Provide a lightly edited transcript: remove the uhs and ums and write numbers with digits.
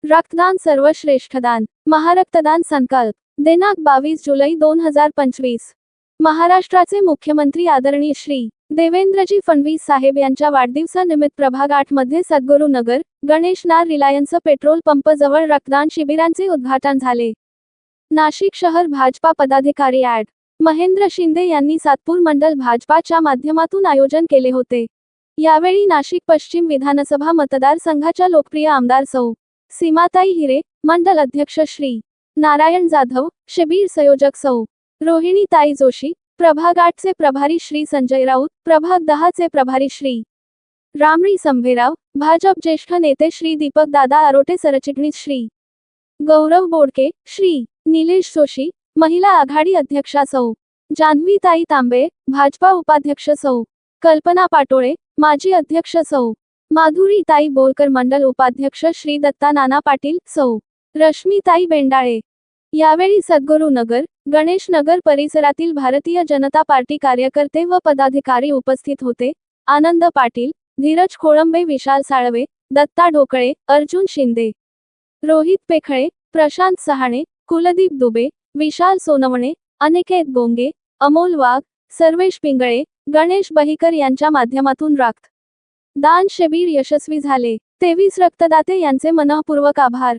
रक्तदान सर्वश्रेष्ठ दान। महारक्तदान संकल्प दिनांक 22 जुलै 2025। महाराष्ट्राचे मुख्यमंत्री आदरणीय श्री देवेंद्रजी फडणवीस साहेब यांच्या वाढदिवसानिमित्त प्रभाग 8 मध्ये सद्गुरू नगर, गणेश नार रिलायन्स पेट्रोल पंप जवळ रक्तदान शिबिरांचे उद्घाटन झाले। नाशिक शहर भाजपा पदाधिकारी ॲड. महेंद्र शिंदे यांनी सातपूर मंडल भाजपाच्या माध्यमातून आयोजन केले होते। यावेळी नाशिक पश्चिम विधानसभा मतदारसंघाच्या लोकप्रिय आमदार सौ. सीमाताई हिरे, मंडल अध्यक्ष श्री. नारायण जाधव, शिबिर संयोजक सौ. रोहिणीताई जोशी, प्रभाग 8 चे प्रभारी श्री संजय राऊत, प्रभाग 10 चे प्रभारी श्री. रामरी संभेराव, भाजप ज्येष्ठ नेते श्री दीपक दादा आरोटे, सरचिटणीस श्री. गौरव बोडके, श्री. निलेश जोशी, महिला आघाडी अध्यक्षा सौ. जान्हवीताई तांबे, भाजपा उपाध्यक्ष सौ. कल्पना पाटोळे, माजी अध्यक्ष सौ. माधुरीताई बोरकर, मंडल उपाध्यक्ष श्री दत्ता नाना पाटील, सौ. रश्मीताई बेंडाळे। यावेळी सद्गुरू नगर, गणेश नगर परिसरातील भारतीय जनता पार्टी कार्यकर्ते व पदाधिकारी उपस्थित होते। आनंद पाटील, धीरज खोळंबे, विशाल साळवे, दत्ता ढोकळे, अर्जुन शिंदे, रोहित पेखळे, प्रशांत सहाणे, कुलदीप दुबे, विशाल सोनवणे, अनिकेत गोंगे, अमोल वाघ, सर्वेश पिंगळे, गणेश बहिकर यांच्या माध्यमातून रक्त दान शिबिर यशस्वी झाले। 23 रक्तदाते यांचे मनःपूर्वक आभार।